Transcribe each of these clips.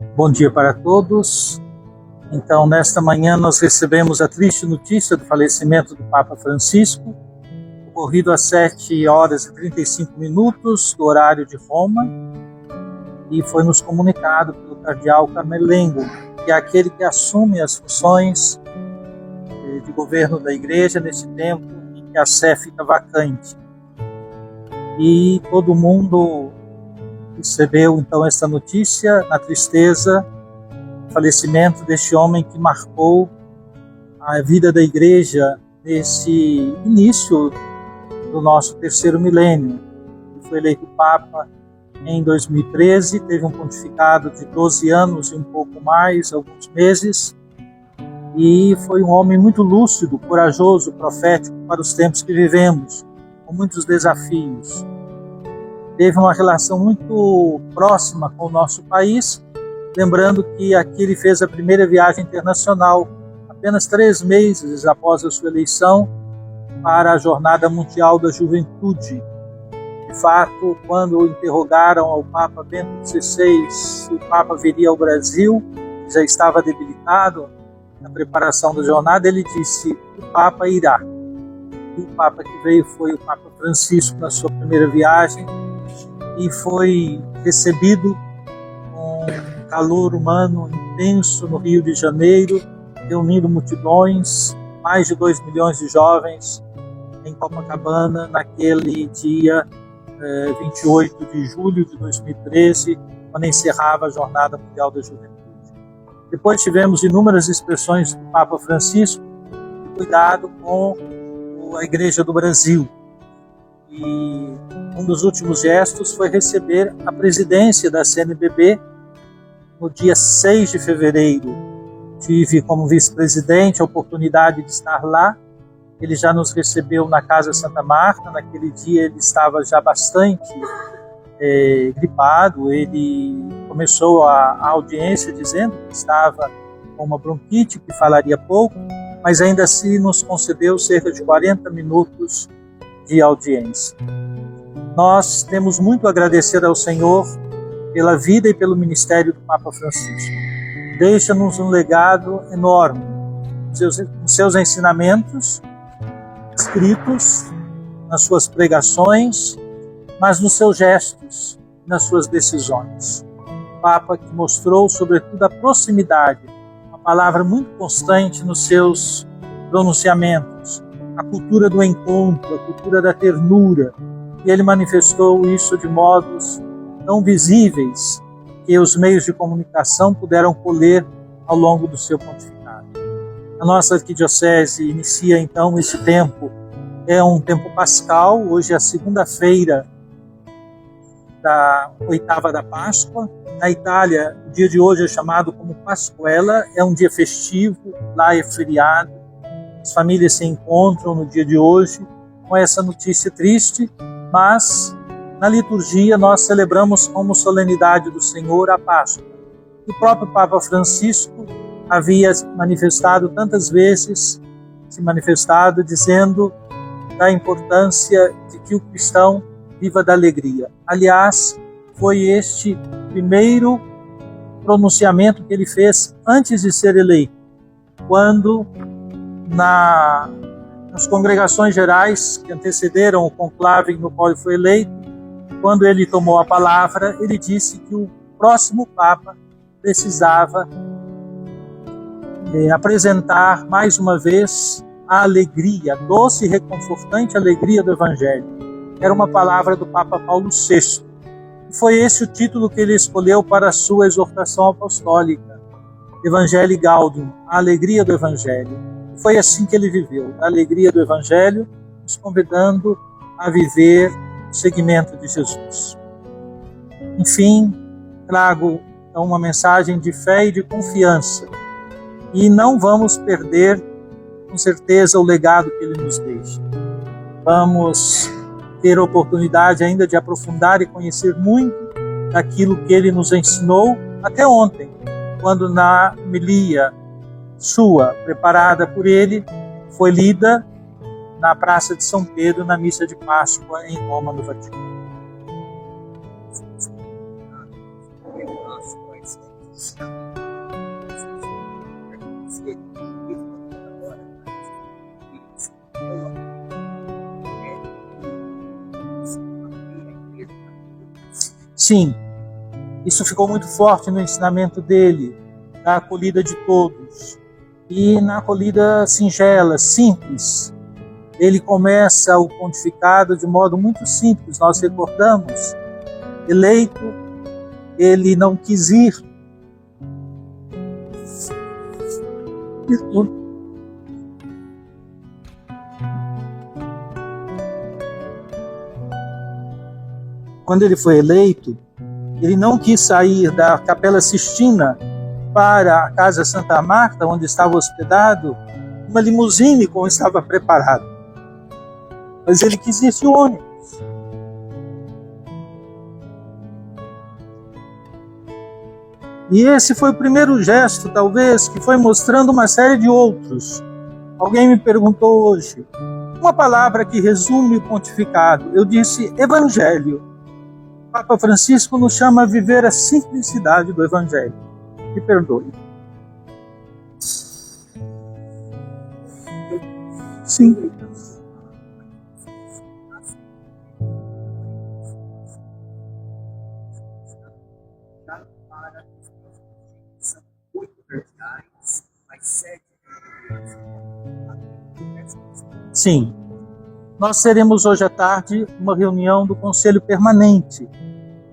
Bom dia para todos. Então, nesta manhã nós recebemos a triste notícia do falecimento do Papa Francisco, ocorrido às 7 horas e 35 minutos do horário de Roma, e foi nos comunicado pelo cardeal Carmelengo, que é aquele que assume as funções de governo da Igreja nesse tempo em que a Sé fica vacante. E todo mundo recebeu então esta notícia na tristeza, o falecimento deste homem que marcou a vida da Igreja nesse início do nosso terceiro milênio. Ele foi eleito Papa em 2013, teve um pontificado de 12 anos e um pouco mais, alguns meses, e foi um homem muito lúcido, corajoso, profético para os tempos que vivemos, com muitos desafios. Teve uma relação muito próxima com o nosso país, lembrando que aqui ele fez a primeira viagem internacional, apenas 3 meses após a sua eleição, para a Jornada Mundial da Juventude. De fato, quando interrogaram ao Papa Bento XVI se o Papa viria ao Brasil, já estava debilitado na preparação da jornada, ele disse: o Papa irá. E o Papa que veio foi o Papa Francisco na sua primeira viagem, e foi recebido com um calor humano intenso no Rio de Janeiro, reunindo multidões, mais de 2 milhões de jovens em Copacabana, naquele dia 28 de julho de 2013, quando encerrava a Jornada Mundial da Juventude. Depois tivemos inúmeras expressões do Papa Francisco de cuidado com a Igreja do Brasil. E um dos últimos gestos foi receber a presidência da CNBB no dia 6 de fevereiro. Tive como vice-presidente a oportunidade de estar lá. Ele já nos recebeu na Casa Santa Marta. Naquele dia ele estava já bastante gripado. Ele começou a audiência dizendo que estava com uma bronquite, que falaria pouco, mas ainda assim nos concedeu cerca de 40 minutos de audiência. Nós temos muito a agradecer ao Senhor pela vida e pelo ministério do Papa Francisco. Deixa-nos um legado enorme, nos seus ensinamentos escritos, nas suas pregações, mas nos seus gestos, nas suas decisões. Papa que mostrou, sobretudo, a proximidade, uma palavra muito constante nos seus pronunciamentos, a cultura do encontro, a cultura da ternura, e ele manifestou isso de modos tão visíveis que os meios de comunicação puderam colher ao longo do seu pontificado. A nossa arquidiocese inicia então esse tempo, é um tempo pascal, hoje é a segunda-feira da 8ª da Páscoa. Na Itália, o dia de hoje é chamado como Pasquela, é um dia festivo, lá é feriado. As famílias se encontram no dia de hoje com essa notícia triste, mas na liturgia nós celebramos como solenidade do Senhor a Páscoa. O próprio Papa Francisco havia manifestado tantas vezes, dizendo da importância de que o cristão viva da alegria. Aliás, foi este primeiro pronunciamento que ele fez antes de ser eleito, quando nas congregações gerais que antecederam o conclave no qual ele foi eleito, quando ele tomou a palavra, ele disse que o próximo Papa precisava apresentar mais uma vez a alegria, a doce e reconfortante alegria do Evangelho. Era uma palavra do Papa Paulo VI. E foi esse o título que ele escolheu para a sua exortação apostólica, Evangelii Gaudium, a alegria do Evangelho. E foi assim que ele viveu, a alegria do Evangelho, nos convidando a viver o seguimento de Jesus. Enfim, trago então uma mensagem de fé e de confiança. E não vamos perder, com certeza, o legado que ele nos deixa. Vamos ter a oportunidade ainda de aprofundar e conhecer muito daquilo que ele nos ensinou até ontem, quando na homilia sua, preparada por ele, foi lida na Praça de São Pedro, na missa de Páscoa em Roma, no Vaticano. Sim, isso ficou muito forte no ensinamento dele, da acolhida de todos. E na acolhida singela, simples, ele começa o pontificado de modo muito simples. Nós recordamos, eleito, ele não quis ir. Quando ele foi eleito, ele não quis sair da Capela Sistina para a Casa Santa Marta, onde estava hospedado, uma limusine como estava preparado. Mas ele quis ir de ônibus. E esse foi o primeiro gesto, talvez, que foi mostrando uma série de outros. Alguém me perguntou hoje, uma palavra que resume o pontificado. Eu disse Evangelho. O Papa Francisco nos chama a viver a simplicidade do Evangelho. Me perdoe. Sim. Sim. Nós teremos hoje à tarde uma reunião do Conselho Permanente,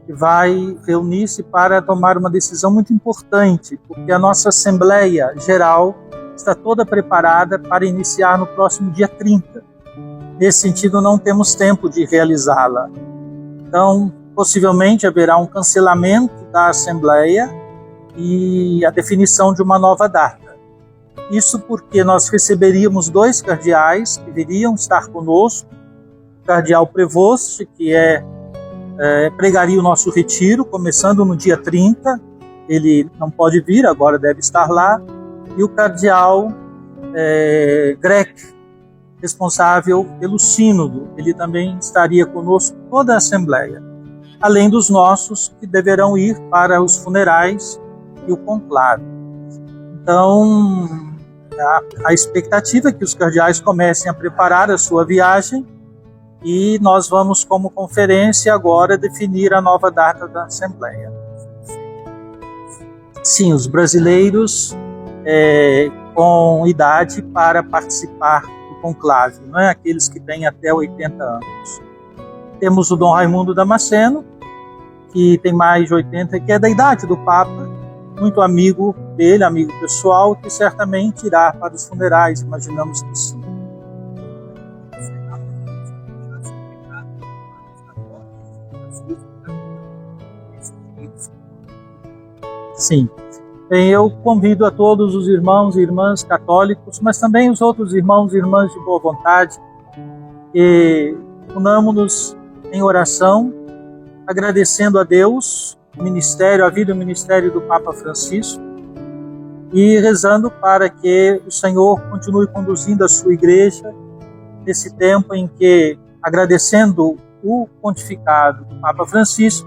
que vai reunir-se para tomar uma decisão muito importante, porque a nossa Assembleia Geral está toda preparada para iniciar no próximo dia 30. Nesse sentido, não temos tempo de realizá-la. Então, possivelmente haverá um cancelamento da Assembleia e a definição de uma nova data. Isso porque nós receberíamos 2 cardeais que viriam estar conosco, o cardeal Prevost, que pregaria o nosso retiro, começando no dia 30, ele não pode vir, agora deve estar lá, e o cardeal Grech, responsável pelo sínodo, ele também estaria conosco, toda a Assembleia, além dos nossos que deverão ir para os funerais e o conclave. Então, a expectativa é que os cardeais comecem a preparar a sua viagem e nós vamos, como conferência, agora definir a nova data da Assembleia. Sim, os brasileiros com idade para participar do conclave, não é? Aqueles que têm até 80 anos. Temos o Dom Raimundo Damasceno, que tem mais de 80, que é da idade do Papa, muito amigo dele, amigo pessoal, que certamente irá para os funerais, imaginamos que sim. Sim. Bem, eu convido a todos os irmãos e irmãs católicos, mas também os outros irmãos e irmãs de boa vontade, que unamos-nos em oração, agradecendo a Deus o ministério, a vida e o ministério do Papa Francisco, e rezando para que o Senhor continue conduzindo a sua igreja nesse tempo em que, agradecendo o pontificado do Papa Francisco,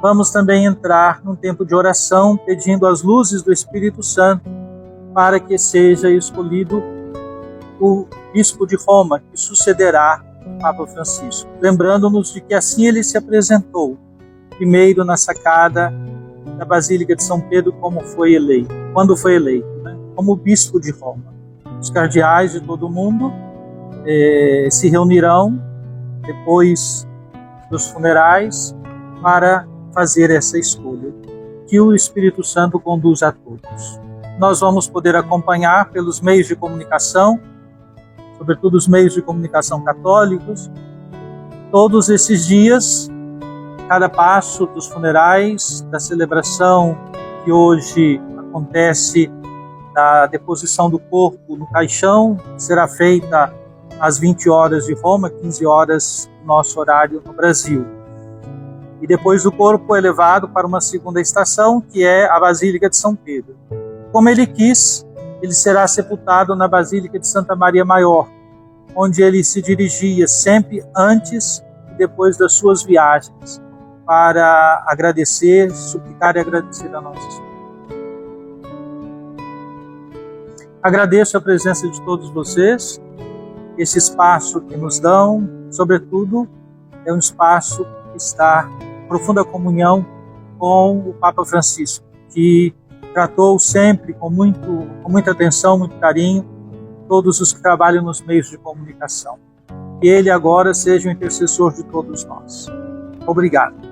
vamos também entrar num tempo de oração, pedindo as luzes do Espírito Santo para que seja escolhido o bispo de Roma, que sucederá o Papa Francisco. Lembrando-nos de que assim ele se apresentou, primeiro na sacada da Basílica de São Pedro, quando foi eleito, né? Como bispo de Roma. Os cardeais de todo o mundo se reunirão depois dos funerais para fazer essa escolha. Que o Espírito Santo conduza a todos. Nós vamos poder acompanhar pelos meios de comunicação, sobretudo os meios de comunicação católicos, todos esses dias, cada passo dos funerais, da celebração que hoje acontece, da deposição do corpo no caixão, que será feita às 20 horas de Roma, 15 horas nosso horário no Brasil. E depois o corpo é levado para uma segunda estação, que é a Basílica de São Pedro. Como ele quis, ele será sepultado na Basílica de Santa Maria Maior, onde ele se dirigia sempre antes e depois das suas viagens, para agradecer, suplicar e agradecer a Nossa Senhora. Agradeço a presença de todos vocês, esse espaço que nos dão, sobretudo, é um espaço que está em profunda comunhão com o Papa Francisco, que tratou sempre com muita atenção, muito carinho, todos os que trabalham nos meios de comunicação. Que ele agora seja o intercessor de todos nós. Obrigado.